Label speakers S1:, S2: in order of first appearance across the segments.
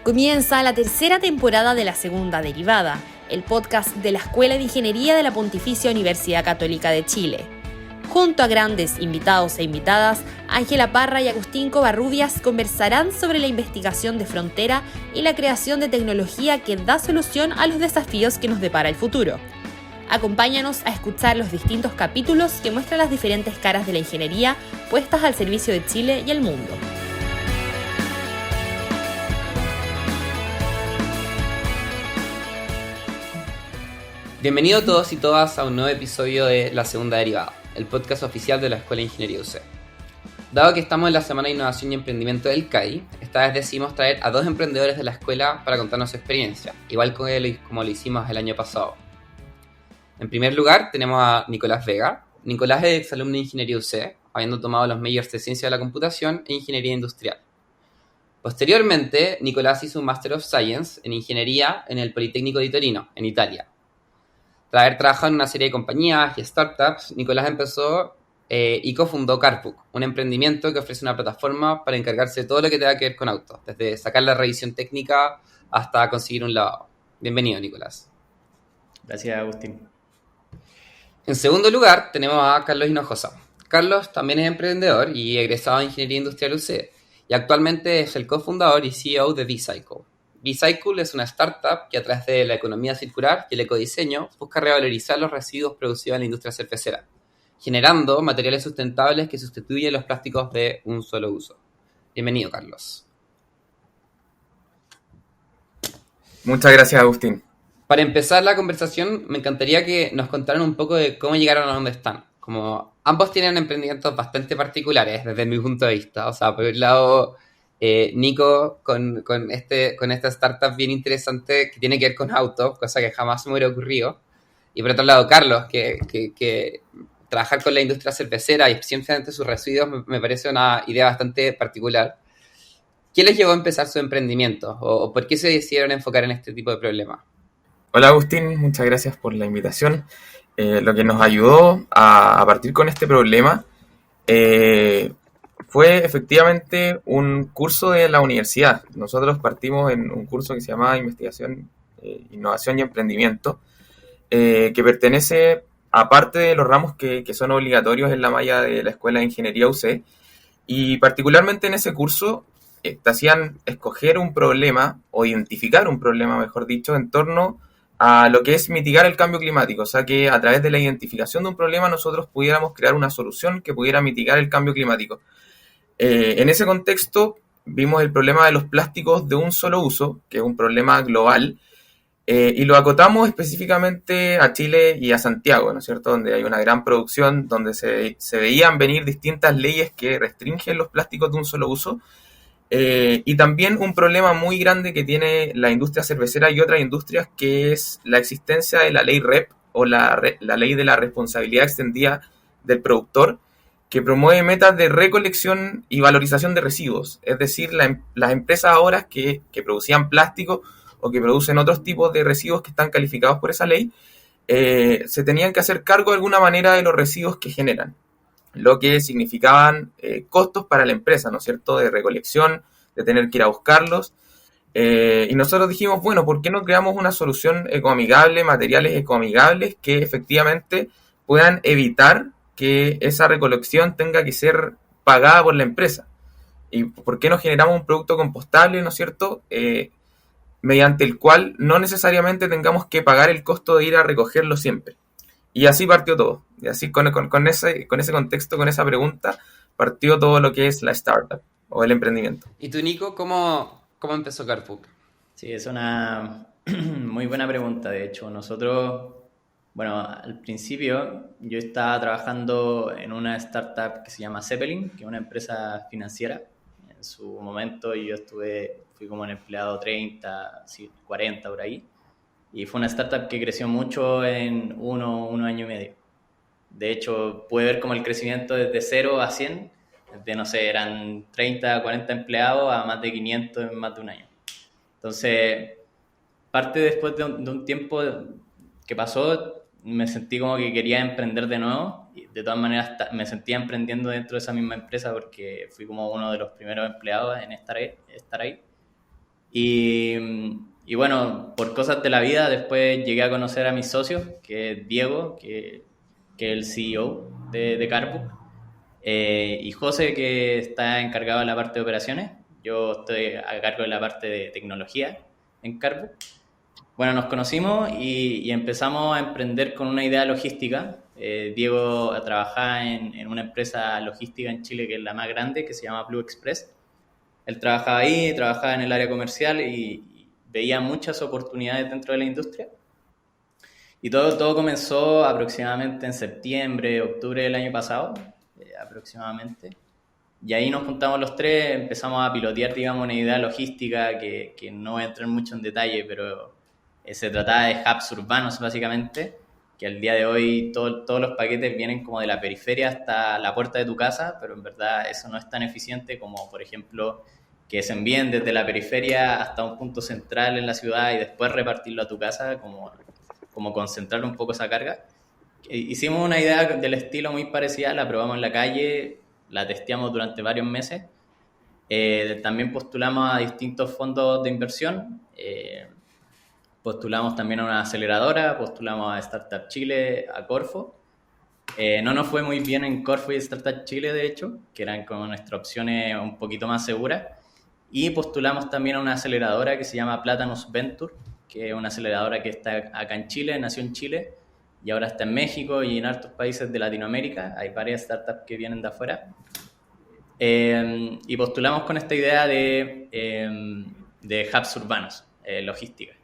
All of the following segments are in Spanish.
S1: Comienza la tercera temporada de la segunda derivada, el podcast de la Escuela de Ingeniería de la Pontificia Universidad Católica de Chile. Junto a grandes invitados e invitadas, Ángela Parra y Agustín Covarrubias conversarán sobre la investigación de frontera y la creación de tecnología que da solución a los desafíos que nos depara el futuro. Acompáñanos a escuchar los distintos capítulos que muestran las diferentes caras de la ingeniería puestas al servicio de Chile y el mundo.
S2: Bienvenidos todos y todas a un nuevo episodio de La Segunda Derivada, el podcast oficial de la Escuela de Ingeniería UC. Dado que estamos en la Semana de Innovación y Emprendimiento del CAI, esta vez decidimos traer a dos emprendedores de la escuela para contarnos su experiencia, igual como lo hicimos el año pasado. En primer lugar tenemos a Nicolás Vega. Nicolás es exalumno de Ingeniería UC, habiendo tomado los majors de Ciencia de la Computación e Ingeniería Industrial. Posteriormente, Nicolás hizo un Master of Science en Ingeniería en el Politécnico di Torino, en Italia. Tras haber trabajado en una serie de compañías y startups, Nicolás empezó y cofundó Carbook, un emprendimiento que ofrece una plataforma para encargarse de todo lo que tenga que ver con autos, desde sacar la revisión técnica hasta conseguir un lavado. Bienvenido, Nicolás.
S3: Gracias, Agustín.
S2: En segundo lugar, tenemos a Carlos Hinojosa. Carlos también es emprendedor y egresado de Ingeniería Industrial UC, y actualmente es el cofundador y CEO de B-Cycle. B-Cycle es una startup que a través de la economía circular y el ecodiseño busca revalorizar los residuos producidos en la industria cervecera, generando materiales sustentables que sustituyen los plásticos de un solo uso. Bienvenido, Carlos.
S4: Muchas gracias, Agustín.
S2: Para empezar la conversación, me encantaría que nos contaran un poco de cómo llegaron a donde están. Como ambos tienen emprendimientos bastante particulares desde mi punto de vista. O sea, por un lado, Nico con esta startup bien interesante que tiene que ver con autos, cosa que jamás se me hubiera ocurrido. Y por otro lado, Carlos, que trabajar con la industria cervecera y especialmente sus residuos me parece una idea bastante particular. ¿Qué les llevó a empezar su emprendimiento? ¿O por qué se decidieron enfocar en este tipo de problemas?
S4: Hola, Agustín, muchas gracias por la invitación. Lo que nos ayudó a partir con este problema fue efectivamente un curso de la universidad. Nosotros partimos en un curso que se llama Investigación, Innovación y Emprendimiento, que pertenece a parte de los ramos que son obligatorios en la malla de la Escuela de Ingeniería UC, y particularmente en ese curso te hacían escoger un problema, o identificar un problema, mejor dicho, en torno a lo que es mitigar el cambio climático. O sea, que a través de la identificación de un problema nosotros pudiéramos crear una solución que pudiera mitigar el cambio climático. En ese contexto vimos el problema de los plásticos de un solo uso, que es un problema global, y lo acotamos específicamente a Chile y a Santiago, ¿no es cierto?, donde hay una gran producción, donde se veían venir distintas leyes que restringen los plásticos de un solo uso, y también un problema muy grande que tiene la industria cervecera y otras industrias, que es la existencia de la ley REP, o la ley de la responsabilidad extendida del productor, que promueve metas de recolección y valorización de residuos. Es decir, las empresas ahora que producían plástico o que producen otros tipos de residuos que están calificados por esa ley, se tenían que hacer cargo de alguna manera de los residuos que generan, lo que significaban costos para la empresa, ¿no es cierto?, de recolección, de tener que ir a buscarlos. Y nosotros dijimos, bueno, ¿por qué no creamos una solución ecoamigable, materiales ecoamigables que efectivamente puedan evitar que esa recolección tenga que ser pagada por la empresa? ¿Y por qué no generamos un producto compostable, ¿no es cierto?, mediante el cual no necesariamente tengamos que pagar el costo de ir a recogerlo siempre? Y así partió todo. Y así con ese contexto, con esa pregunta, partió todo lo que es la startup o el emprendimiento.
S2: ¿Y tú, Nico, cómo empezó Carbook?
S3: Sí, es una muy buena pregunta. De hecho, nosotros, bueno, al principio yo estaba trabajando en una startup que se llama Zeppelin, que es una empresa financiera. En su momento fui como un empleado 30, 40 por ahí. Y fue una startup que creció mucho en un año y medio. De hecho, pude ver como el crecimiento desde 0 a 100, desde, no sé, eran 30, 40 empleados a más de 500 en más de un año. Entonces, parte después de un tiempo que pasó, me sentí como que quería emprender de nuevo. Y de todas maneras, me sentía emprendiendo dentro de esa misma empresa porque fui como uno de los primeros empleados en estar ahí. Y bueno, por cosas de la vida, después llegué a conocer a mis socios, que es Diego, que es el CEO de Carbook, y José, que está encargado de la parte de operaciones. Yo estoy a cargo de la parte de tecnología en Carbook. Bueno, nos conocimos y empezamos a emprender con una idea logística. Diego trabajaba en una empresa logística en Chile que es la más grande, que se llama Blue Express. Él trabajaba ahí, trabajaba en el área comercial y veía muchas oportunidades dentro de la industria. Y todo comenzó aproximadamente en septiembre, octubre del año pasado, aproximadamente. Y ahí nos juntamos los tres, empezamos a pilotear, digamos, una idea logística que no voy a entrar mucho en detalle, pero se trataba de hubs urbanos, básicamente, que al día de hoy todos los paquetes vienen como de la periferia hasta la puerta de tu casa, pero en verdad eso no es tan eficiente como, por ejemplo, que se envíen desde la periferia hasta un punto central en la ciudad y después repartirlo a tu casa, como concentrar un poco esa carga. Hicimos una idea del estilo muy parecida, la probamos en la calle, la testeamos durante varios meses. También postulamos a distintos fondos de inversión, postulamos también a una aceleradora, postulamos a Startup Chile, a Corfo. No nos fue muy bien en Corfo y Startup Chile, de hecho, que eran como nuestras opciones un poquito más seguras. Y postulamos también a una aceleradora que se llama Platanus Venture, que es una aceleradora que está acá en Chile, nació en Chile y ahora está en México y en hartos países de Latinoamérica. Hay varias startups que vienen de afuera. Y postulamos con esta idea de hubs urbanos, logística.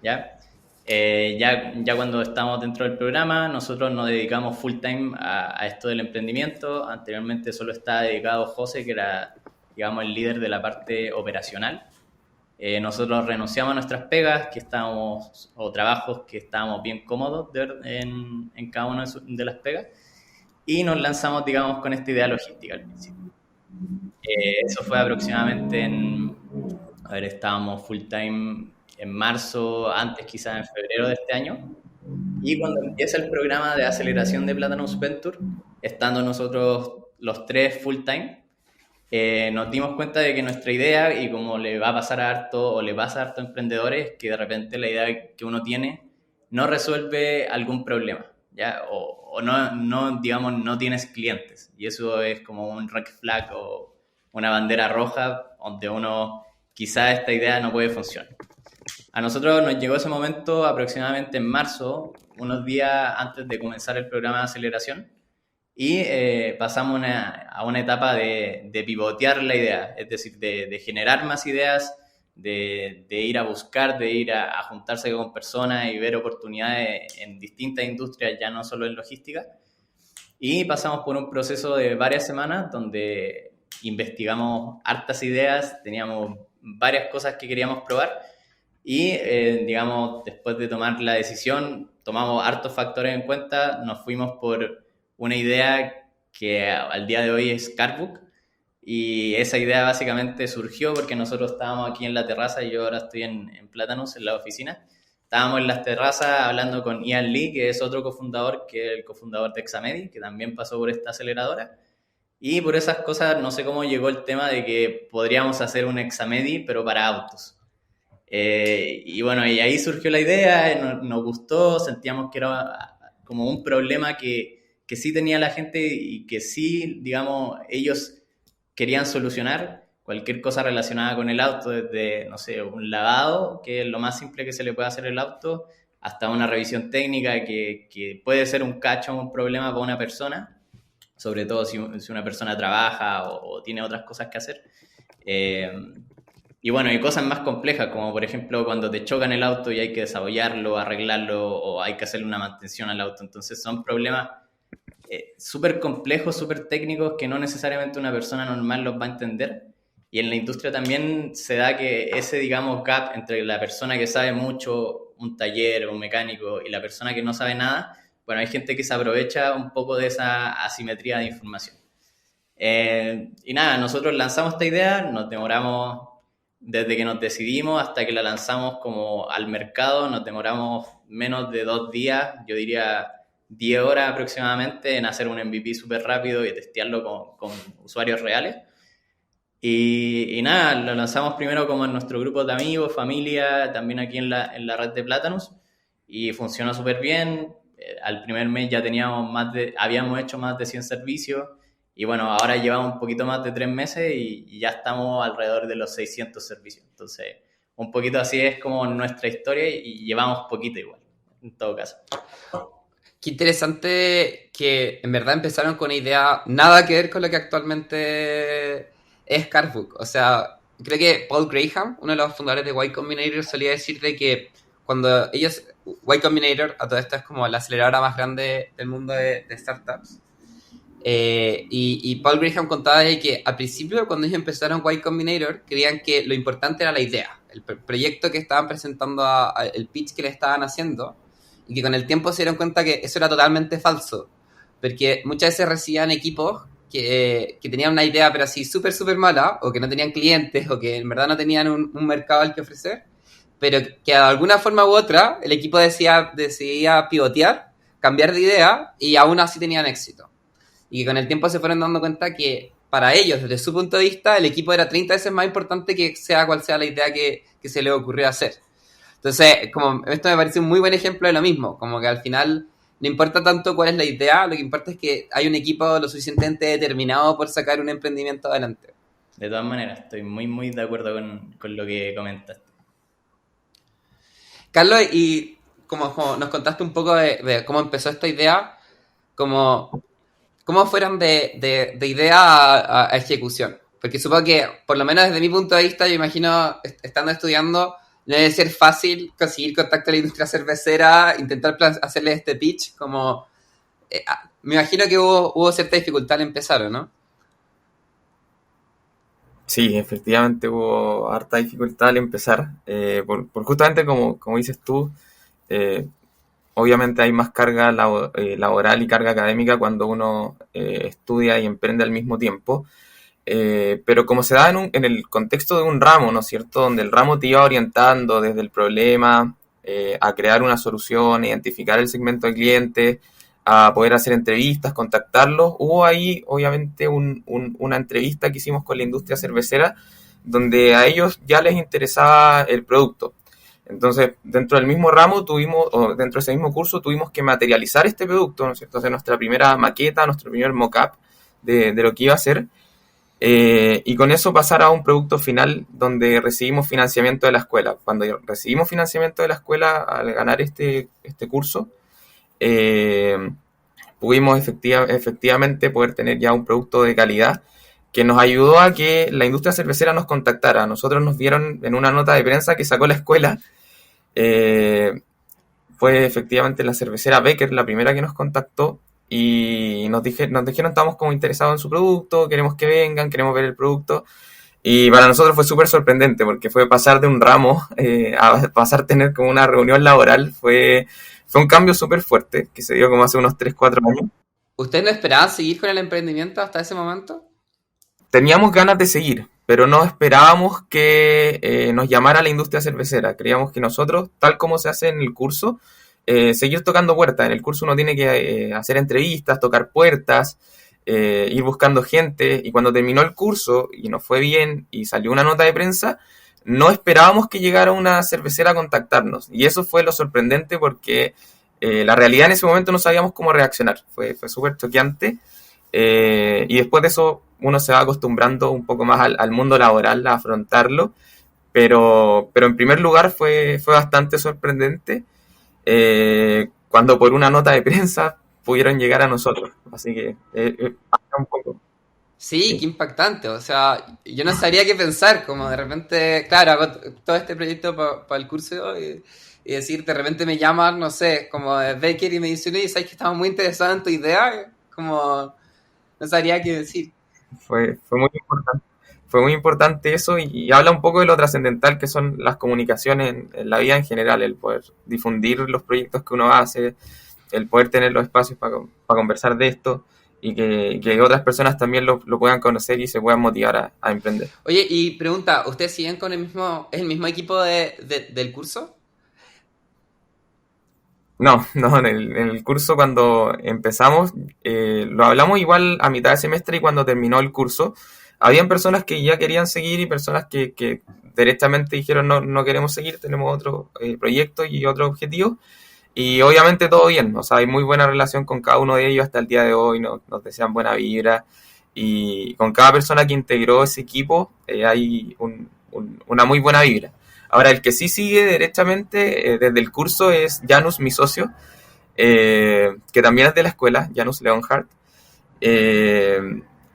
S3: ¿Ya? Ya cuando estamos dentro del programa, nosotros nos dedicamos full time a esto del emprendimiento. Anteriormente solo estaba dedicado José, que era, digamos, el líder de la parte operacional. Nosotros renunciamos a nuestras pegas o trabajos que estábamos bien cómodos en cada una de las pegas y nos lanzamos, digamos, con esta idea logística al principio. Eso fue aproximadamente estábamos full time en marzo, antes quizás en febrero de este año. Y cuando empieza el programa de aceleración de Platanus Venture, estando nosotros los tres full time, nos dimos cuenta de que nuestra idea, y como le va a pasar a harto, o le pasa a harto a emprendedores, que de repente la idea que uno tiene no resuelve algún problema, ¿ya? O no, digamos, no tienes clientes. Y eso es como un red flag o una bandera roja donde uno, quizá esta idea no puede funcionar. A nosotros nos llegó ese momento aproximadamente en marzo, unos días antes de comenzar el programa de aceleración, y pasamos a una etapa de pivotear la idea, es decir, de generar más ideas, de ir a buscar, de ir a juntarse con personas y ver oportunidades en distintas industrias, ya no solo en logística. Y pasamos por un proceso de varias semanas donde investigamos hartas ideas, teníamos varias cosas que queríamos probar y, digamos, después de tomar la decisión, tomamos hartos factores en cuenta, nos fuimos por una idea que al día de hoy es Carbook, y esa idea básicamente surgió porque nosotros estábamos aquí en la terraza y yo ahora estoy en Platanus, en la oficina. Estábamos en las terrazas hablando con Ian Lee, que es otro cofundador, que es el cofundador de Examedi, que también pasó por esta aceleradora. Y por esas cosas, no sé cómo llegó el tema de que podríamos hacer un Examedi, pero para autos. Y bueno, y ahí surgió la idea, nos gustó, sentíamos que era como un problema que sí tenía la gente y que sí, digamos, ellos querían solucionar cualquier cosa relacionada con el auto, desde, no sé, un lavado, que es lo más simple que se le puede hacer al auto, hasta una revisión técnica que puede ser un cacho, un problema para una persona, sobre todo si una persona trabaja o tiene otras cosas que hacer. Y bueno, y cosas más complejas, como por ejemplo cuando te chocan el auto y hay que desabollarlo, arreglarlo, o hay que hacerle una mantención al auto. Entonces son problemas súper complejos, súper técnicos, que no necesariamente una persona normal los va a entender. Y en la industria también se da que ese, digamos, gap entre la persona que sabe mucho, un taller, un mecánico, y la persona que no sabe nada, bueno, hay gente que se aprovecha un poco de esa asimetría de información. Y nada, nosotros lanzamos esta idea, nos demoramos, desde que nos decidimos hasta que la lanzamos como al mercado, nos demoramos menos de 2 días, yo diría 10 horas aproximadamente, en hacer un MVP súper rápido y testearlo con usuarios reales. Y nada, lo lanzamos primero como en nuestro grupo de amigos, familia, también aquí en la red de Plátanos, y funcionó súper bien. Al primer mes ya habíamos hecho más de 100 servicios, y bueno, ahora llevamos un poquito más de 3 meses y ya estamos alrededor de los 600 servicios. Entonces, un poquito así es como nuestra historia y llevamos poquito igual, en todo caso.
S2: Qué interesante que en verdad empezaron con una idea nada que ver con lo que actualmente es Cardbook. O sea, creo que Paul Graham, uno de los fundadores de Y Combinator, solía decir de que cuando ellos, Y Combinator, a todo esto es como la aceleradora más grande del mundo de startups. Y Paul Graham contaba de que al principio, cuando ellos empezaron Y Combinator, creían que lo importante era la idea, el proyecto que estaban presentando, el pitch que le estaban haciendo, y que con el tiempo se dieron cuenta que eso era totalmente falso, porque muchas veces recibían equipos que tenían una idea pero así súper mala, o que no tenían clientes, o que en verdad no tenían un mercado al que ofrecer, pero que de alguna forma u otra el equipo decidía pivotear, cambiar de idea, y aún así tenían éxito. Y que con el tiempo se fueron dando cuenta que para ellos, desde su punto de vista, el equipo era 30 veces más importante que sea cual sea la idea que se les ocurrió hacer. Entonces, como esto me parece un muy buen ejemplo de lo mismo, como que al final no importa tanto cuál es la idea, lo que importa es que hay un equipo lo suficientemente determinado por sacar un emprendimiento adelante.
S3: De todas maneras, estoy muy de acuerdo con lo que comentaste.
S2: Carlos, y como nos contaste un poco de cómo empezó esta idea, ¿cómo fueron de idea a ejecución? Porque supongo que, por lo menos desde mi punto de vista, yo imagino, estando estudiando, no debe ser fácil conseguir contacto a la industria cervecera, intentar hacerle este pitch, me imagino que hubo cierta dificultad al empezar, ¿o no?
S4: Sí, efectivamente hubo harta dificultad al empezar, por justamente como dices tú, obviamente hay más carga laboral y carga académica cuando uno estudia y emprende al mismo tiempo, pero como se da en el contexto de un ramo, ¿no es cierto?, donde el ramo te iba orientando desde el problema a crear una solución, identificar el segmento de clientes, a poder hacer entrevistas, contactarlos. Hubo ahí, obviamente, una entrevista que hicimos con la industria cervecera, donde a ellos ya les interesaba el producto. Entonces, dentro del mismo ramo dentro de ese mismo curso, tuvimos que materializar este producto, ¿no es cierto? Hacer nuestra primera maqueta, nuestro primer mock-up de lo que iba a ser, y con eso pasar a un producto final donde recibimos financiamiento de la escuela. Cuando recibimos financiamiento de la escuela al ganar este curso, pudimos efectivamente poder tener ya un producto de calidad que nos ayudó a que la industria cervecera nos contactara. Nosotros nos vieron en una nota de prensa que sacó la escuela. Fue efectivamente la cervecera Becker la primera que nos contactó y nos dijeron estamos como interesados en su producto, queremos que vengan, queremos ver el producto. Y para nosotros fue súper sorprendente porque fue pasar de un ramo a pasar a tener como una reunión laboral. Fue un cambio súper fuerte que se dio como hace unos 3-4 años.
S2: ¿Ustedes no esperaban seguir con el emprendimiento hasta ese momento?
S4: Teníamos ganas de seguir, pero no esperábamos que nos llamara la industria cervecera. Creíamos que nosotros, tal como se hace en el curso, seguir tocando puertas. En el curso uno tiene que hacer entrevistas, tocar puertas, ir buscando gente, y cuando terminó el curso y nos fue bien y salió una nota de prensa, no esperábamos que llegara una cervecera a contactarnos, y eso fue lo sorprendente porque la realidad en ese momento no sabíamos cómo reaccionar. Fue súper choqueante, y después de eso uno se va acostumbrando un poco más al mundo laboral, a afrontarlo, pero en primer lugar fue bastante sorprendente cuando por una nota de prensa pudieron llegar a nosotros. Así que un poco.
S2: Sí, qué impactante. O sea, yo no sabría qué pensar, como de repente, claro, hago todo este proyecto para el curso y decir, de repente me llaman, no sé, como de Baker y me dicen, oye, ¿sabes que estamos muy interesados en tu idea? Como, no sabría qué decir.
S4: Fue muy importante. Fue muy importante eso, y habla un poco de lo trascendental que son las comunicaciones en la vida en general, el poder difundir los proyectos que uno hace, el poder tener los espacios para conversar de esto, y que otras personas también lo puedan conocer y se puedan motivar a emprender.
S2: Oye, y pregunta, ¿ustedes siguen con el mismo equipo del curso?
S4: No, en el curso cuando empezamos, lo hablamos igual a mitad de semestre y cuando terminó el curso. habían personas que ya querían seguir y personas que directamente dijeron no queremos seguir, tenemos otro proyecto y otro objetivo. Y obviamente todo bien, o sea, hay muy buena relación con cada uno de ellos hasta el día de hoy, nos desean buena vibra. Y con cada persona que integró ese equipo hay una muy buena vibra. Ahora, el que sí sigue derechamente desde el curso es Janus, mi socio, que también es de la escuela, Janus Leonhardt.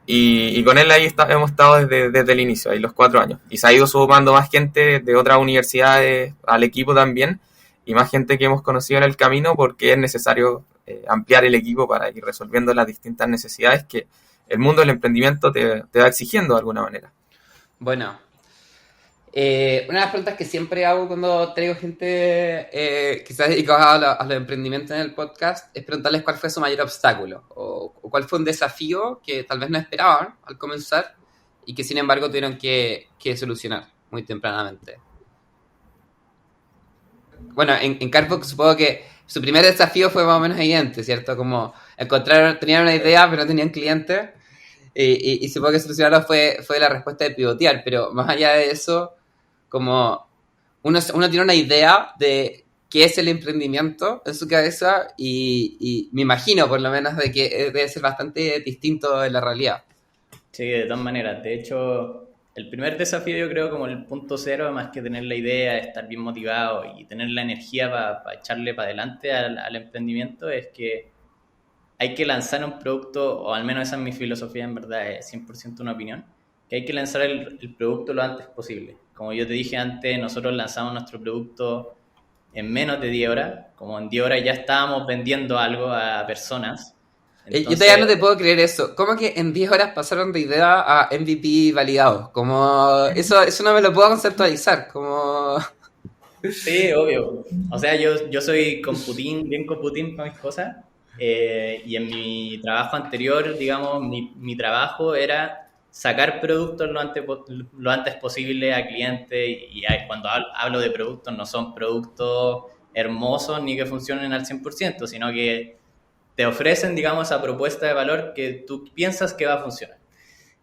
S4: Y con él ahí hemos estado desde el inicio, ahí los 4 años. Y se ha ido sumando más gente de otras universidades al equipo también, y más gente que hemos conocido en el camino, porque es necesario ampliar el equipo para ir resolviendo las distintas necesidades que el mundo del emprendimiento te va exigiendo de alguna manera.
S2: Bueno, una de las preguntas que siempre hago cuando traigo gente quizás dedicada a los emprendimientos en el podcast es preguntarles cuál fue su mayor obstáculo o cuál fue un desafío que tal vez no esperaban al comenzar y que sin embargo tuvieron que solucionar muy tempranamente. Bueno, en Carbox supongo que su primer desafío fue más o menos evidente, ¿cierto? Como tenían una idea pero no tenían clientes y supongo que solucionarlo fue la respuesta de pivotear, pero más allá de eso, como uno tiene una idea de qué es el emprendimiento en su cabeza y me imagino por lo menos de que debe ser bastante distinto de la realidad.
S3: Sí, de todas maneras. De hecho, el primer desafío yo creo como el punto cero, más que tener la idea, estar bien motivado y tener la energía para echarle para adelante al emprendimiento, es que hay que lanzar un producto, o al menos esa es mi filosofía, en verdad, es 100% una opinión, que hay que lanzar el producto lo antes posible. Como yo te dije antes, nosotros lanzamos nuestro producto en menos de 10 horas, como en 10 horas ya estábamos vendiendo algo a personas.
S2: Entonces, yo todavía no te puedo creer eso. ¿Cómo que en 10 horas pasaron de idea a MVP validados? Como eso no me lo puedo conceptualizar. Como...
S3: Sí, obvio. O sea, yo soy bien computín para mis cosas. Y en mi trabajo anterior, digamos, mi trabajo era sacar productos lo antes posible a clientes. Y cuando hablo de productos, no son productos hermosos ni que funcionen al 100%, sino que te ofrecen, digamos, esa propuesta de valor que tú piensas que va a funcionar.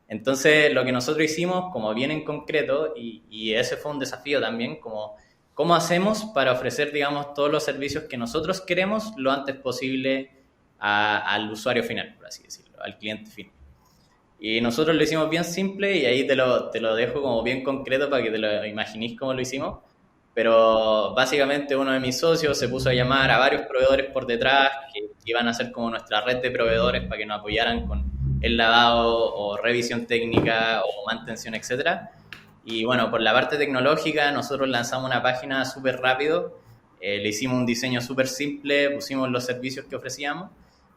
S3: Entonces, lo que nosotros hicimos, como bien en concreto, y ese fue un desafío también, como cómo hacemos para ofrecer, digamos, todos los servicios que nosotros queremos lo antes posible al usuario final, por así decirlo, al cliente final. Y nosotros lo hicimos bien simple y ahí te lo dejo como bien concreto para que te lo imagines cómo lo hicimos. Pero básicamente uno de mis socios se puso a llamar a varios proveedores por detrás que iban a ser como nuestra red de proveedores para que nos apoyaran con el lavado o revisión técnica o mantención, etcétera. Y bueno, por la parte tecnológica nosotros lanzamos una página súper rápido, le hicimos un diseño súper simple, pusimos los servicios que ofrecíamos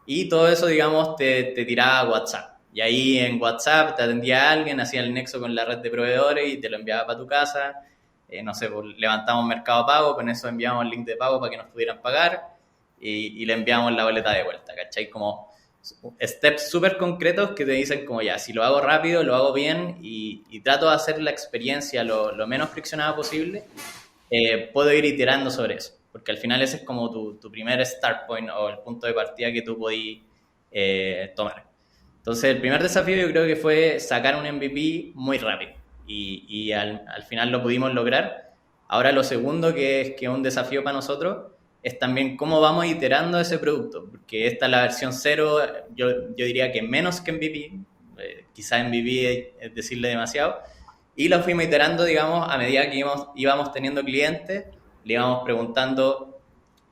S3: y todo eso, digamos, te tiraba a WhatsApp. Y ahí en WhatsApp te atendía alguien, hacía el nexo con la red de proveedores y te lo enviaba para tu casa. No sé, pues, levantamos Mercado Pago, con eso enviamos el link de pago para que nos pudieran pagar y le enviamos la boleta de vuelta, ¿cachai? Como steps súper concretos que te dicen como ya, si lo hago rápido, lo hago bien y trato de hacer la experiencia lo menos friccionada posible, puedo ir iterando sobre eso, porque al final ese es como tu primer start point o el punto de partida que tú podís tomar. Entonces el primer desafío yo creo que fue sacar un MVP muy rápido. Y al final lo pudimos lograr. Ahora lo segundo que es un desafío para nosotros es también cómo vamos iterando ese producto, porque esta es la versión 0, yo diría que menos que MVP, quizás MVP es decirle demasiado, y lo fuimos iterando, digamos, a medida que íbamos teniendo clientes, le íbamos preguntando,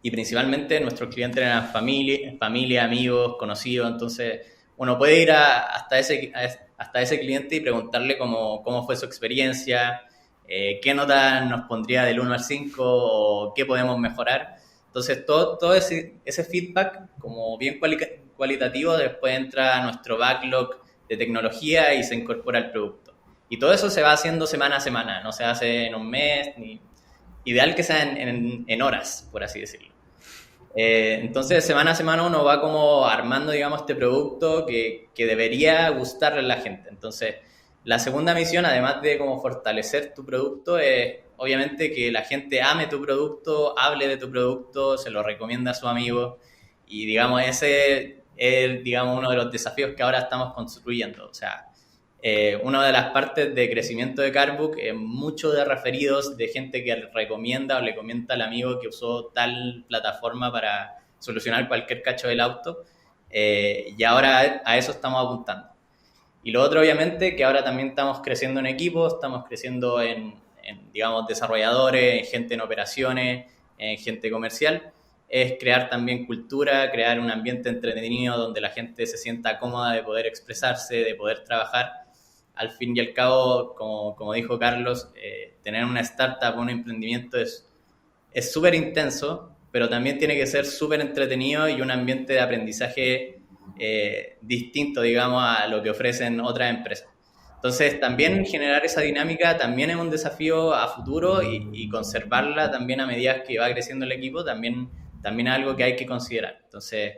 S3: y principalmente nuestros clientes eran familia, amigos, conocidos, entonces uno puede ir hasta ese cliente y preguntarle cómo fue su experiencia, qué nota nos pondría del 1 al 5 o qué podemos mejorar. Entonces, todo ese feedback, como bien cualitativo, después entra a nuestro backlog de tecnología y se incorpora al producto. Y todo eso se va haciendo semana a semana, no se hace en un mes, ideal que sea en horas, por así decirlo. Entonces, semana a semana uno va como armando, digamos, este producto que debería gustarle a la gente. Entonces, la segunda misión, además de como fortalecer tu producto, es obviamente que la gente ame tu producto, hable de tu producto, se lo recomienda a su amigo y, digamos, ese es, digamos, uno de los desafíos que ahora estamos construyendo. O sea, una de las partes de crecimiento de Carbook es mucho de referidos, de gente que recomienda o le comenta al amigo que usó tal plataforma para solucionar cualquier cacho del auto, y ahora a eso estamos apuntando. Y lo otro, obviamente, que ahora también estamos creciendo en equipos, estamos creciendo en digamos, desarrolladores, en gente en operaciones, en gente comercial, es crear también cultura, crear un ambiente entretenido donde la gente se sienta cómoda de poder expresarse, de poder trabajar. Al fin y al cabo, como dijo Carlos, tener una startup, un emprendimiento es súper intenso, pero también tiene que ser súper entretenido y un ambiente de aprendizaje distinto, digamos, a lo que ofrecen otras empresas. Entonces, también generar esa dinámica también es un desafío a futuro y conservarla también a medida que va creciendo el equipo, también es algo que hay que considerar. Entonces,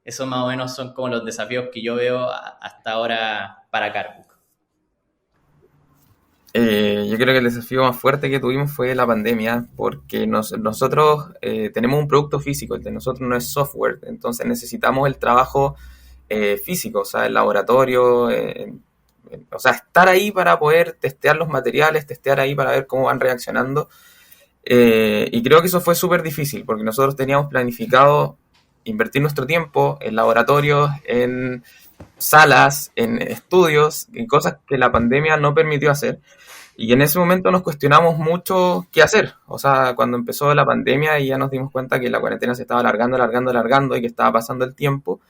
S3: esos más o menos son como los desafíos que yo veo hasta ahora para Carbook.
S4: Yo creo que el desafío más fuerte que tuvimos fue la pandemia, porque nosotros tenemos un producto físico, el de nosotros no es software, entonces necesitamos el trabajo físico, o sea, el laboratorio, o sea, estar ahí para poder testear los materiales, testear ahí para ver cómo van reaccionando. Y creo que eso fue súper difícil, porque nosotros teníamos planificado invertir nuestro tiempo en laboratorios, en salas, en estudios, en cosas que la pandemia no permitió hacer. Y en ese momento nos cuestionamos mucho qué hacer. O sea, cuando empezó la pandemia y ya nos dimos cuenta que la cuarentena se estaba alargando y que estaba pasando el tiempo.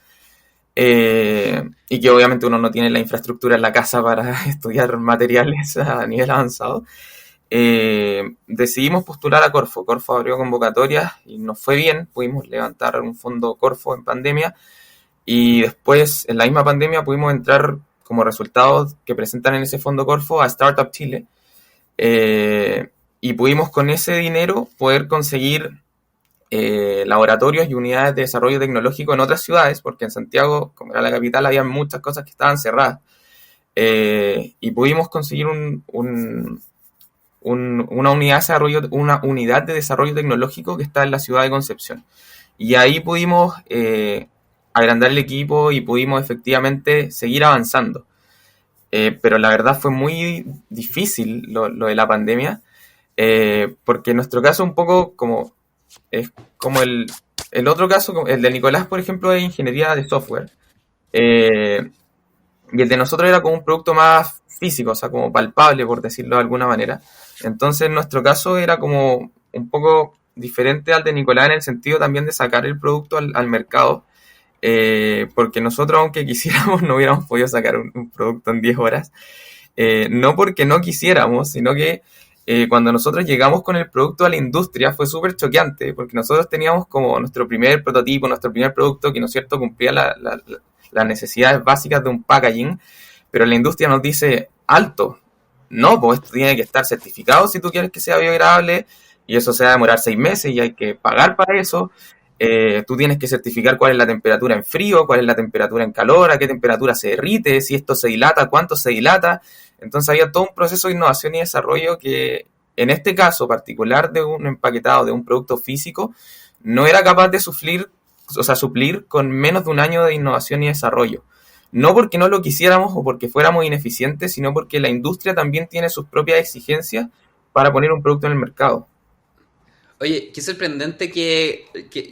S4: Y que obviamente uno no tiene la infraestructura en la casa para estudiar materiales a nivel avanzado. Decidimos postular a Corfo. Corfo abrió convocatorias y nos fue bien. Pudimos levantar un fondo Corfo en pandemia. Y después, en la misma pandemia, pudimos entrar como resultados que presentan en ese fondo Corfo a Startup Chile. Y pudimos con ese dinero poder conseguir laboratorios y unidades de desarrollo tecnológico en otras ciudades, porque en Santiago, como era la capital, había muchas cosas que estaban cerradas. Y pudimos conseguir una unidad de desarrollo tecnológico que está en la ciudad de Concepción. Y ahí pudimos agrandar el equipo y pudimos efectivamente seguir avanzando. Pero la verdad fue muy difícil lo de la pandemia, porque en nuestro caso un poco es como el otro caso, el de Nicolás, por ejemplo, de ingeniería de software. Y el de nosotros era como un producto más físico, o sea, como palpable, por decirlo de alguna manera. Entonces, en nuestro caso era como un poco diferente al de Nicolás en el sentido también de sacar el producto al mercado, porque nosotros, aunque quisiéramos, no hubiéramos podido sacar un producto en 10 horas. No porque no quisiéramos, sino que cuando nosotros llegamos con el producto a la industria fue súper choqueante, porque nosotros teníamos como nuestro primer prototipo, nuestro primer producto que, ¿no es cierto?, cumplía las necesidades básicas de un packaging, pero la industria nos dice, alto, no, pues esto tiene que estar certificado si tú quieres que sea biodegradable, y eso se va a demorar 6 meses y hay que pagar para eso. Tú tienes que certificar cuál es la temperatura en frío, cuál es la temperatura en calor, a qué temperatura se derrite, si esto se dilata, cuánto se dilata. Entonces había todo un proceso de innovación y desarrollo que en este caso particular de un empaquetado, de un producto físico, no era capaz de suplir con menos de un año de innovación y desarrollo. No porque no lo quisiéramos o porque fuéramos ineficientes, sino porque la industria también tiene sus propias exigencias para poner un producto en el mercado.
S2: Oye, qué sorprendente que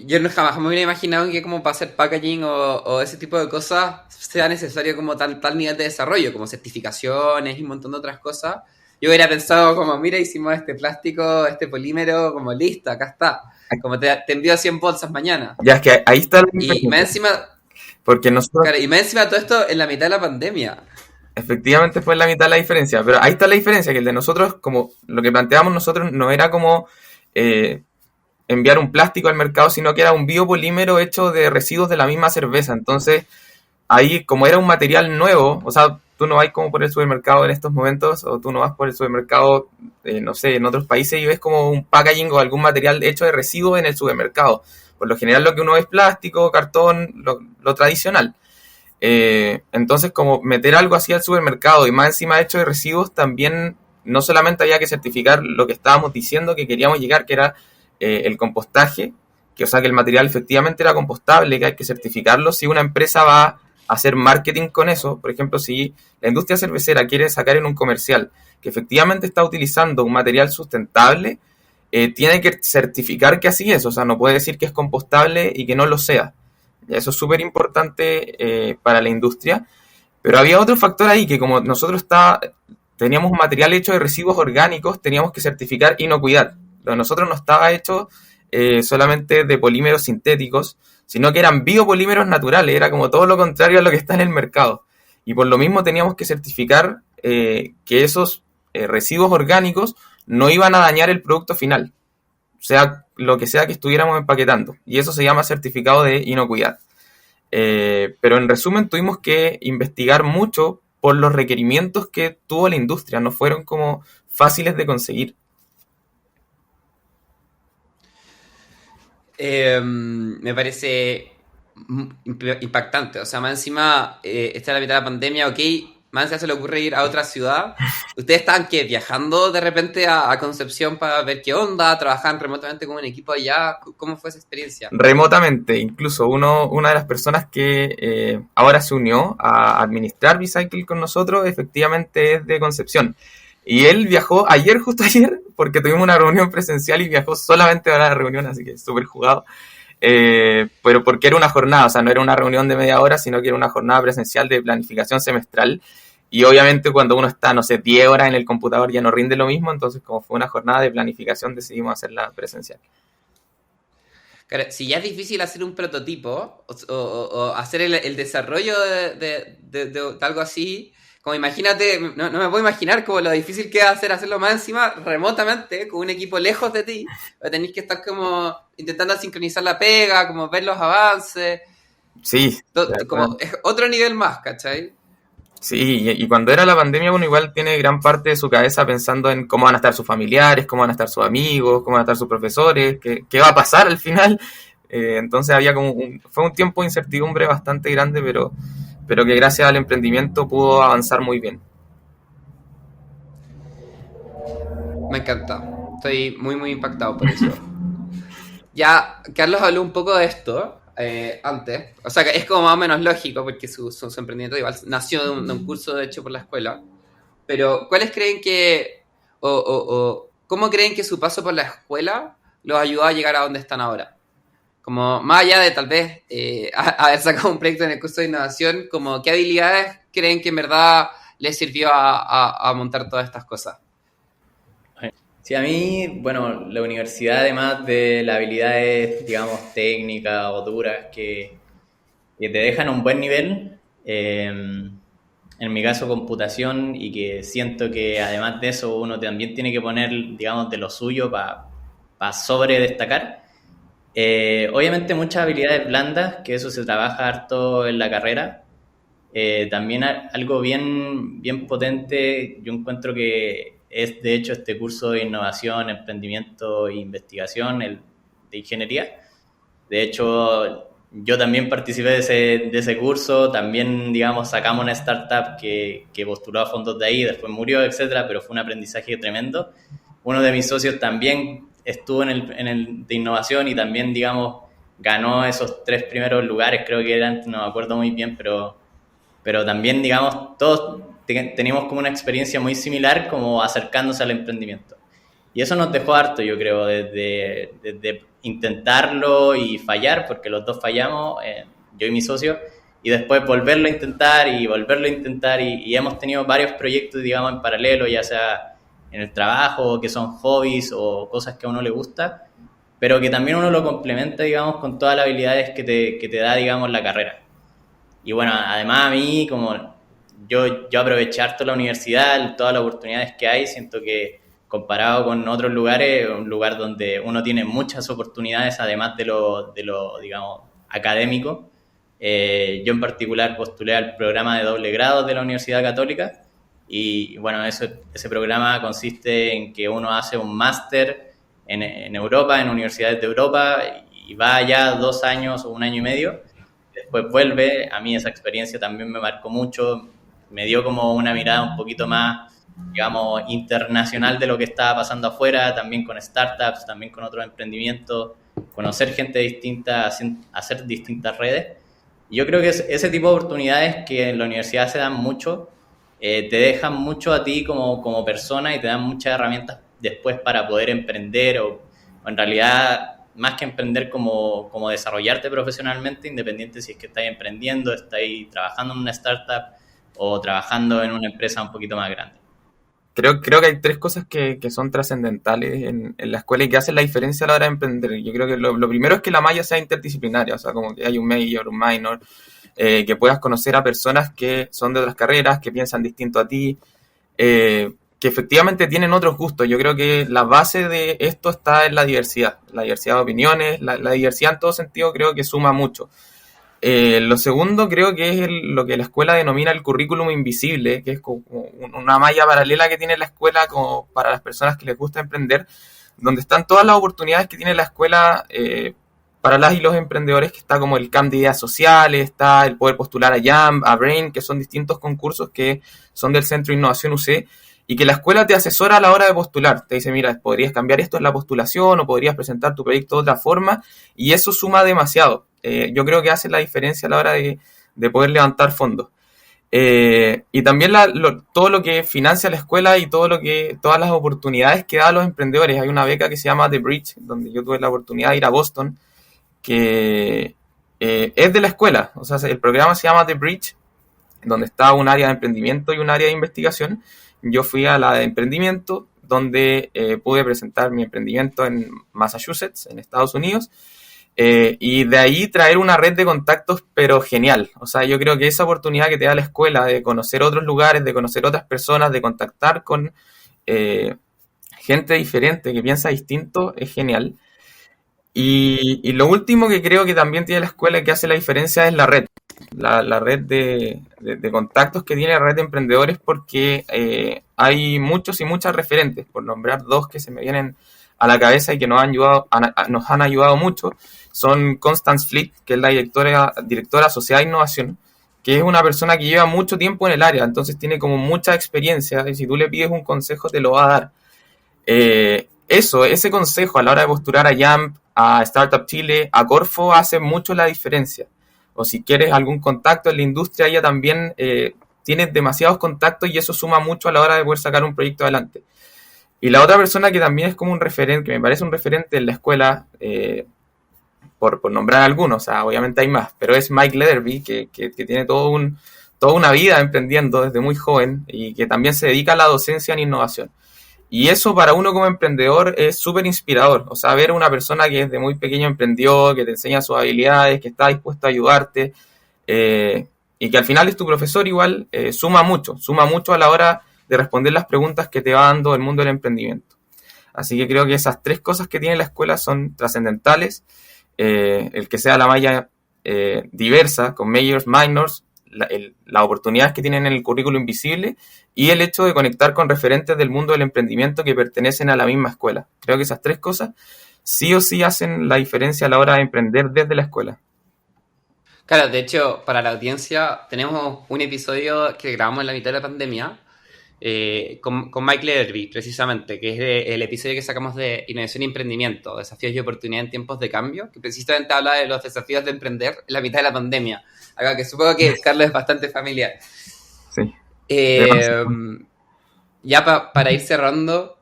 S2: yo jamás me hubiera imaginado que como para hacer packaging o ese tipo de cosas sea necesario como tal nivel de desarrollo, como certificaciones y un montón de otras cosas. Yo hubiera pensado como, mira, hicimos este plástico, este polímero, como listo, acá está. Como te envío 100 bolsas mañana.
S4: Ya, es que ahí está la
S2: y más encima,
S4: porque nosotros...
S2: Claro, y más encima todo esto en la mitad de la pandemia.
S4: Efectivamente fue en la mitad la diferencia, pero ahí está la diferencia, que el de nosotros, como lo que planteamos nosotros, no era como enviar un plástico al mercado, sino que era un biopolímero hecho de residuos de la misma cerveza. Entonces, ahí, como era un material nuevo, o sea, tú no vas como por el supermercado en estos momentos, o tú no vas por el supermercado, no sé, en otros países y ves como un packaging o algún material hecho de residuos en el supermercado. Por lo general lo que uno ve es plástico, cartón, lo tradicional. Entonces, como meter algo así al supermercado y más encima hecho de residuos, también no solamente había que certificar lo que estábamos diciendo que queríamos llegar, que era el compostaje, que o sea que el material efectivamente era compostable, que hay que certificarlo. Si una empresa va hacer marketing con eso. Por ejemplo, si la industria cervecera quiere sacar en un comercial que efectivamente está utilizando un material sustentable, tiene que certificar que así es, o sea, no puede decir que es compostable y que no lo sea. Eso es súper importante para la industria, pero había otro factor ahí, que como nosotros teníamos un material hecho de residuos orgánicos, teníamos que certificar inocuidad. Lo de nosotros no estaba hecho solamente de polímeros sintéticos, sino que eran biopolímeros naturales, era como todo lo contrario a lo que está en el mercado. Y por lo mismo teníamos que certificar que esos residuos orgánicos no iban a dañar el producto final, sea lo que sea que estuviéramos empaquetando. Y eso se llama certificado de inocuidad. Pero en resumen tuvimos que investigar mucho por los requerimientos que tuvo la industria, no fueron como fáciles de conseguir.
S2: Me parece impactante. O sea, más encima, esta es la mitad de la pandemia, ok, más encima se le ocurre ir a otra ciudad. ¿Ustedes estaban viajando de repente a Concepción para ver qué onda? ¿Trabajaban remotamente con un equipo allá? ¿Cómo fue esa experiencia?
S4: Remotamente, incluso una de las personas que ahora se unió a administrar Bicycle con nosotros, efectivamente es de Concepción. Y él viajó justo ayer, porque tuvimos una reunión presencial y viajó solamente para la reunión, así que súper jugado. Pero porque era una jornada, o sea, no era una reunión de media hora, sino que era una jornada presencial de planificación semestral. Y obviamente cuando uno está, no sé, 10 horas en el computador ya no rinde lo mismo, entonces como fue una jornada de planificación decidimos hacerla presencial.
S2: Claro, si ya es difícil hacer un prototipo o hacer el desarrollo de algo así, como imagínate, no me puedo imaginar como lo difícil que va a hacerlo más encima remotamente, con un equipo lejos de ti. Tenéis que estar como intentando sincronizar la pega, como ver los avances.
S4: Sí.
S2: Como es otro nivel más, ¿cachai?
S4: Sí, y cuando era la pandemia uno igual tiene gran parte de su cabeza pensando en cómo van a estar sus familiares, cómo van a estar sus amigos, cómo van a estar sus profesores, qué va a pasar al final. Entonces había fue un tiempo de incertidumbre bastante grande, pero que gracias al emprendimiento pudo avanzar muy bien.
S2: Me encanta. Estoy muy, muy impactado por eso. Ya, Carlos habló un poco de esto antes. O sea, que es como más o menos lógico porque su emprendimiento igual nació de un curso hecho por la escuela. Pero, ¿cuáles creen que... cómo creen que su paso por la escuela los ayudó a llegar a donde están ahora? Como más allá de tal vez haber sacado un proyecto en el curso de innovación, como qué habilidades creen que en verdad les sirvió a montar todas estas cosas.
S3: Sí, a mí, bueno, la universidad, además de las habilidades, digamos, técnicas o duras que te dejan un buen nivel, en mi caso computación, y que siento que además de eso uno también tiene que poner, digamos, de lo suyo para sobre destacar. Obviamente muchas habilidades blandas, que eso se trabaja harto en la carrera. También algo bien, bien potente, yo encuentro que es de hecho este curso de innovación, emprendimiento e investigación, de ingeniería. De hecho, yo también participé de ese curso, también, digamos, sacamos una startup que postuló a fondos de ahí, después murió, etcétera, pero fue un aprendizaje tremendo. Uno de mis socios también estuvo en el de innovación y también, digamos, ganó esos 3 primeros lugares, creo que eran, no me acuerdo muy bien, pero también, digamos, todos teníamos como una experiencia muy similar como acercándose al emprendimiento. Y eso nos dejó harto, yo creo, desde intentarlo y fallar, porque los dos fallamos, yo y mi socio, y después volverlo a intentar y hemos tenido varios proyectos, digamos, en paralelo, ya sea en el trabajo, que son hobbies o cosas que a uno le gusta, pero que también uno lo complementa, digamos, con todas las habilidades que te da, digamos, la carrera. Y bueno, además a mí, como yo aproveché harto la universidad, todas las oportunidades que hay, siento que comparado con otros lugares, un lugar donde uno tiene muchas oportunidades, además de lo digamos, académico. Yo en particular postulé al programa de doble grado de la Universidad Católica y bueno, ese programa consiste en que uno hace un máster en Europa, en universidades de Europa, y va allá 2 años o 1 año y medio. Después vuelve. A mí esa experiencia también me marcó mucho, me dio como una mirada un poquito más, digamos, internacional de lo que estaba pasando afuera, también con startups, también con otros emprendimientos, conocer gente distinta, hacer distintas redes. Yo creo que ese tipo de oportunidades que en la universidad se dan mucho, te dejan mucho a ti como persona y te dan muchas herramientas después para poder emprender o en realidad, más que emprender, como desarrollarte profesionalmente, independiente si es que estáis emprendiendo, estáis trabajando en una startup o trabajando en una empresa un poquito más grande.
S4: Creo que hay tres cosas que son trascendentales en la escuela y que hacen la diferencia a la hora de emprender. Yo creo que lo primero es que la malla sea interdisciplinaria, o sea, como que hay un major, un minor, que puedas conocer a personas que son de otras carreras, que piensan distinto a ti, que efectivamente tienen otros gustos. Yo creo que la base de esto está en la diversidad de opiniones, la diversidad en todo sentido creo que suma mucho. Lo segundo creo que es lo que la escuela denomina el currículum invisible, que es como una malla paralela que tiene la escuela como para las personas que les gusta emprender, donde están todas las oportunidades que tiene la escuela para las y los emprendedores, que está como el camp de ideas sociales, está el poder postular a JAMB, a BRAIN, que son distintos concursos que son del Centro de Innovación UC, y que la escuela te asesora a la hora de postular. Te dice, mira, podrías cambiar esto en la postulación o podrías presentar tu proyecto de otra forma, y eso suma demasiado. Yo creo que hace la diferencia a la hora de poder levantar fondos. Y también todo lo que financia la escuela y todas las oportunidades que da a los emprendedores. Hay una beca que se llama The Bridge, donde yo tuve la oportunidad de ir a Boston, que es de la escuela. O sea, el programa se llama The Bridge, donde está un área de emprendimiento y un área de investigación. Yo fui a la de emprendimiento, donde pude presentar mi emprendimiento en Massachusetts, en Estados Unidos, y de ahí traer una red de contactos, pero genial. O sea, yo creo que esa oportunidad que te da la escuela de conocer otros lugares, de conocer otras personas, de contactar con gente diferente que piensa distinto, es genial. Y lo último que creo que también tiene la escuela y que hace la diferencia es la red. La red de contactos que tiene la red de emprendedores, porque hay muchos y muchas referentes, por nombrar dos que se me vienen a la cabeza y que nos han ayudado mucho, son Constance Fleet, que es la directora asociada de innovación, que es una persona que lleva mucho tiempo en el área, entonces tiene como mucha experiencia, y si tú le pides un consejo te lo va a dar. Ese consejo a la hora de postular a JAMP, a Startup Chile, a Corfo, hace mucho la diferencia. O si quieres algún contacto en la industria, ella también tiene demasiados contactos y eso suma mucho a la hora de poder sacar un proyecto adelante. Y la otra persona que también es como un referente, que me parece un referente en la escuela, por nombrar algunos, o sea, obviamente hay más, pero es Mike Leatherby, que tiene toda una vida emprendiendo desde muy joven y que también se dedica a la docencia en innovación. Y eso para uno como emprendedor es súper inspirador. O sea, ver a una persona que desde muy pequeño emprendió, que te enseña sus habilidades, que está dispuesto a ayudarte, y que al final es tu profesor igual, suma mucho a la hora de responder las preguntas que te va dando el mundo del emprendimiento. Así que creo que esas tres cosas que tiene la escuela son trascendentales. El que sea la malla diversa, con majors, minors, las oportunidades que tienen en el currículo invisible y el hecho de conectar con referentes del mundo del emprendimiento que pertenecen a la misma escuela. Creo que esas tres cosas sí o sí hacen la diferencia a la hora de emprender desde la escuela.
S2: Claro, de hecho, para la audiencia tenemos un episodio que grabamos en la mitad de la pandemia con Mike Leatherby, precisamente, que es el episodio que sacamos de Innovación y Emprendimiento, Desafíos y Oportunidades en Tiempos de Cambio, que precisamente habla de los desafíos de emprender en la mitad de la pandemia. Algo que supongo que Carlos es bastante familiar.
S4: Sí.
S2: Ya para ir cerrando,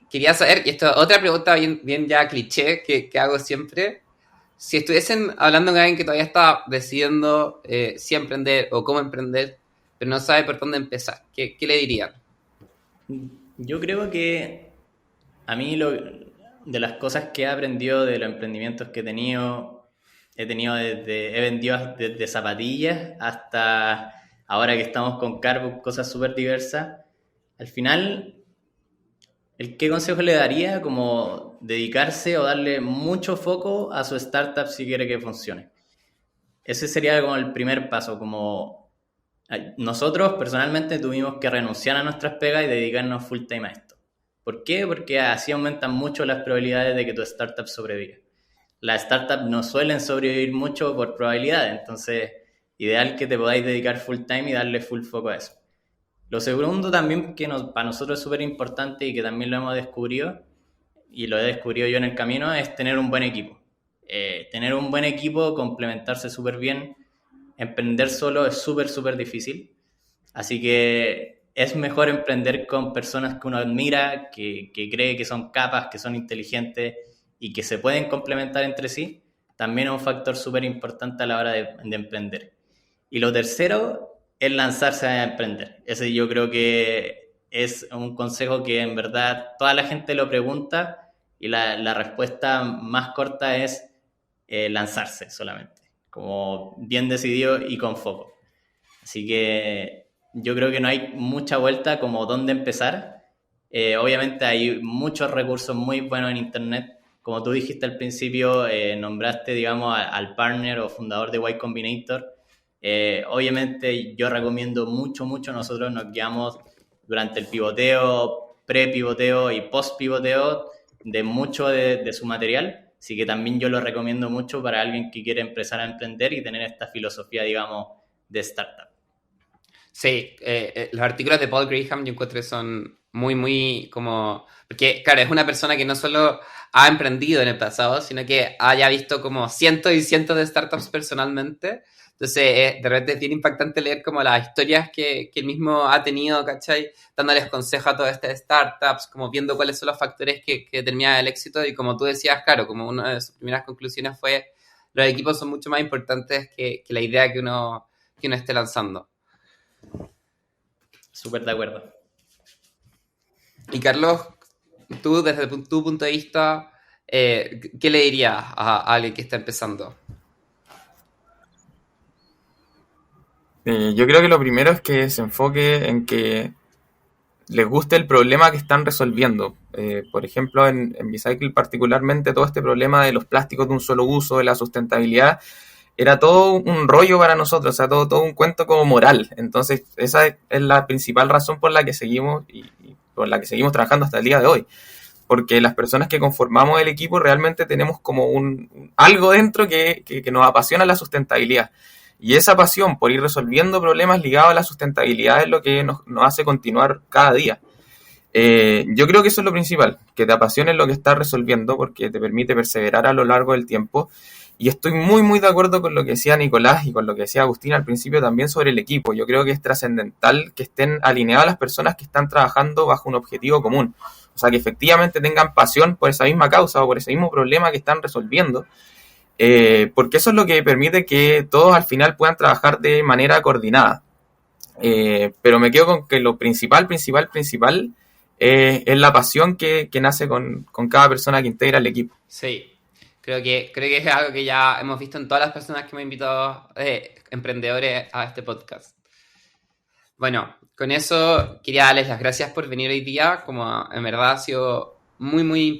S2: quería saber, y esto es otra pregunta bien ya cliché que hago siempre, si estuviesen hablando con alguien que todavía está decidiendo si emprender o cómo emprender, pero no sabe por dónde empezar, ¿qué le dirían?
S3: Yo creo que a mí de las cosas que he aprendido de los emprendimientos que he tenido he vendido desde zapatillas hasta ahora que estamos con Carbo, cosas súper diversas. Al final, ¿qué consejo le daría? Como dedicarse o darle mucho foco a su startup si quiere que funcione. Ese sería como el primer paso, como nosotros personalmente tuvimos que renunciar a nuestras pegas y dedicarnos full time a esto. ¿Por qué? Porque así aumentan mucho las probabilidades de que tu startup sobreviva. Las startups no suelen sobrevivir mucho por probabilidades, entonces ideal que te podáis dedicar full time y darle full foco a eso. Lo segundo también que para nosotros es súper importante y que también lo hemos descubrido, y lo he descubierto yo en el camino, es tener un buen equipo. Tener un buen equipo, complementarse súper bien. emprender solo es súper, súper difícil. Así que es mejor emprender con personas que uno admira, que cree que son capaces, que son inteligentes y que se pueden complementar entre sí. También es un factor súper importante a la hora de emprender. Y lo tercero es lanzarse a emprender. Ese yo creo que es un consejo que en verdad toda la gente lo pregunta y la respuesta más corta es lanzarse solamente, como bien decidido y con foco. Así que yo creo que no hay mucha vuelta como dónde empezar. Obviamente hay muchos recursos muy buenos en internet. Como tú dijiste al principio, nombraste, digamos, al partner o fundador de Y Combinator. Obviamente yo recomiendo mucho, nosotros nos guiamos durante el pivoteo, pre-pivoteo y post-pivoteo de mucho de su material, así que también yo lo recomiendo mucho para alguien que quiere empezar a emprender y tener esta filosofía, digamos, de startup.
S2: Sí, los artículos de Paul Graham yo encuentro que son muy como... Porque, claro, es una persona que no solo ha emprendido en el pasado, sino que haya visto como cientos y cientos de startups personalmente. Entonces, de repente es bien impactante leer como las historias que él mismo ha tenido, ¿cachai? Dándoles consejos a todas estas startups, como viendo cuáles son los factores que determinan el éxito. Y como tú decías, claro, como una de sus primeras conclusiones fue los equipos son mucho más importantes que la idea que uno esté lanzando.
S3: Súper de acuerdo.
S2: Y Carlos, tú desde tu punto de vista, ¿qué le dirías a alguien que está empezando?
S4: Yo creo que lo primero es que se enfoque en que les guste el problema que están resolviendo. Por ejemplo, en Bicycle particularmente, todo este problema de los plásticos de un solo uso, de la sustentabilidad, era todo un rollo para nosotros, o sea, todo un cuento como moral. Entonces, esa es la principal razón por la que seguimos y por la que seguimos trabajando hasta el día de hoy. Porque las personas que conformamos el equipo realmente tenemos como algo dentro que nos apasiona la sustentabilidad. Y esa pasión por ir resolviendo problemas ligados a la sustentabilidad es lo que nos hace continuar cada día. Yo creo que eso es lo principal, que te apasione lo que estás resolviendo porque te permite perseverar a lo largo del tiempo. Y estoy muy de acuerdo con lo que decía Nicolás y con lo que decía Agustín al principio también sobre el equipo. Yo creo que es trascendental que estén alineadas las personas que están trabajando bajo un objetivo común. O sea, que efectivamente tengan pasión por esa misma causa o por ese mismo problema que están resolviendo. Porque eso es lo que permite que todos al final puedan trabajar de manera coordinada. Pero me quedo con que lo principal es la pasión que nace con cada persona que integra el equipo.
S2: Sí, creo que es algo que ya hemos visto en todas las personas que hemos invitado emprendedores a este podcast. Bueno, con eso quería darles las gracias por venir hoy día, como en verdad ha sido muy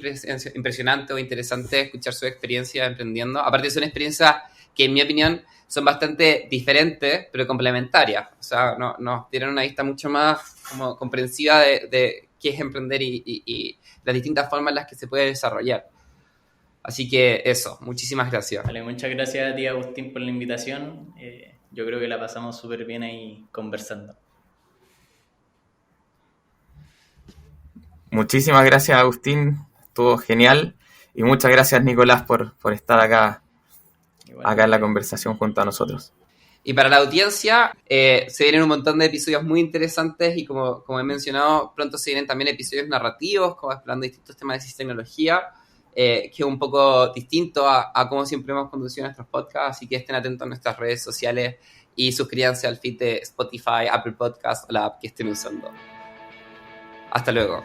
S2: impresionante o interesante escuchar su experiencia emprendiendo. Aparte son experiencias que en mi opinión son bastante diferentes, pero complementarias. O sea, nos dieron una vista mucho más como comprensiva de qué es emprender y las distintas formas en las que se puede desarrollar. Así que eso, muchísimas gracias.
S3: Vale, muchas gracias a ti, Agustín, por la invitación. Yo creo que la pasamos súper bien ahí conversando.
S4: Muchísimas gracias, Agustín. Estuvo genial. Y muchas gracias, Nicolás, por estar acá en la conversación junto a nosotros.
S2: Y para la audiencia, se vienen un montón de episodios muy interesantes y como he mencionado, pronto se vienen también episodios narrativos, como explorando distintos temas de ciencia y tecnología, que es un poco distinto a cómo siempre hemos conducido nuestros podcasts, así que estén atentos a nuestras redes sociales y suscríbanse al feed de Spotify, Apple Podcasts o la app que estén usando. Hasta luego.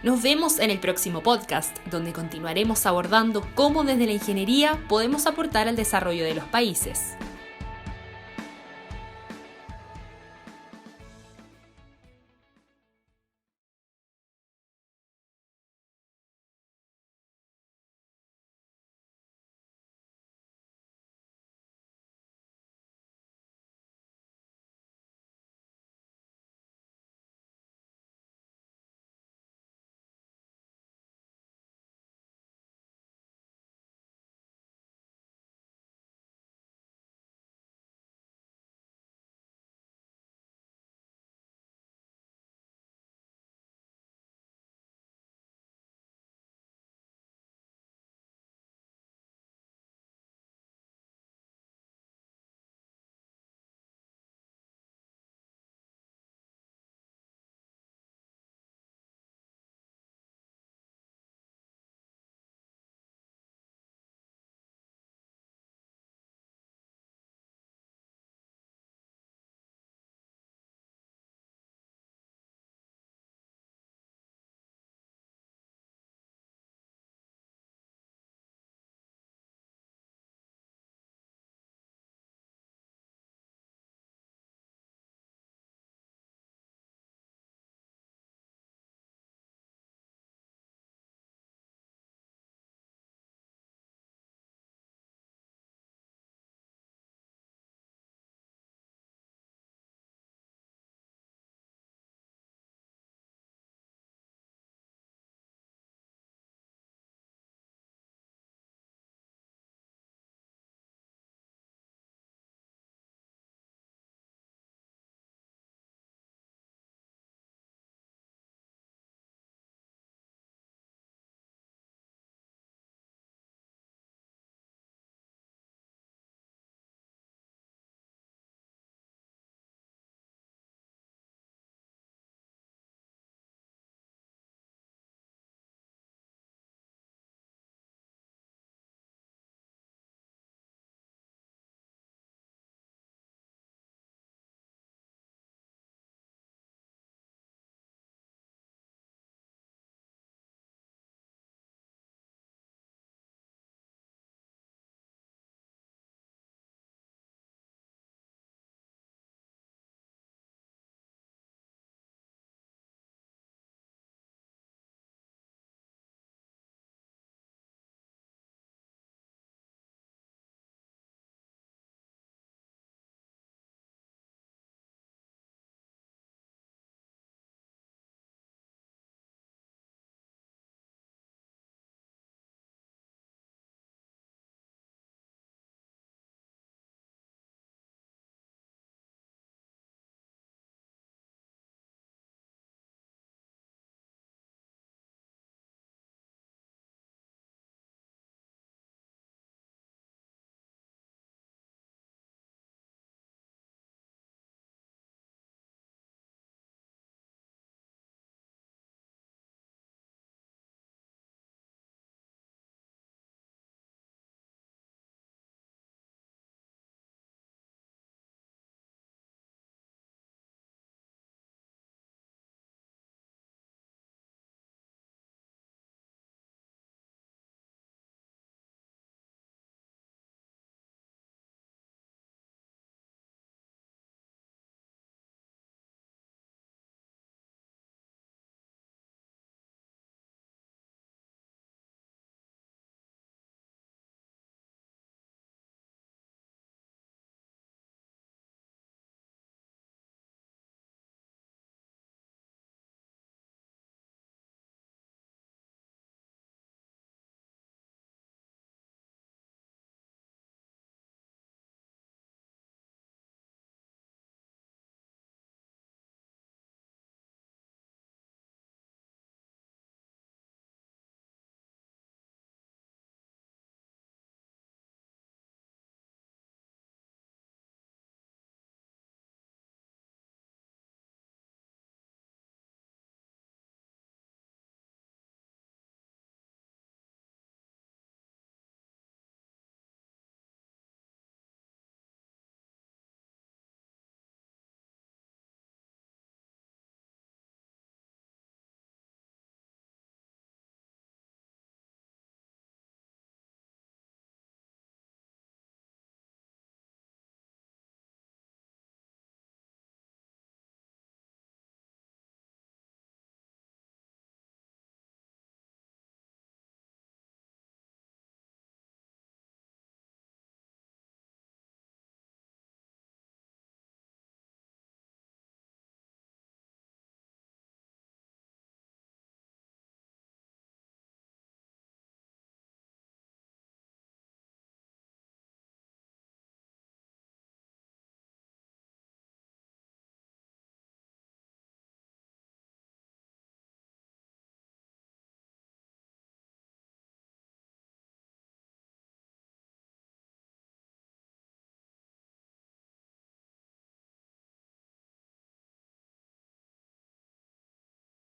S1: Nos vemos en el próximo podcast, donde continuaremos abordando cómo desde la ingeniería podemos aportar al desarrollo de los países.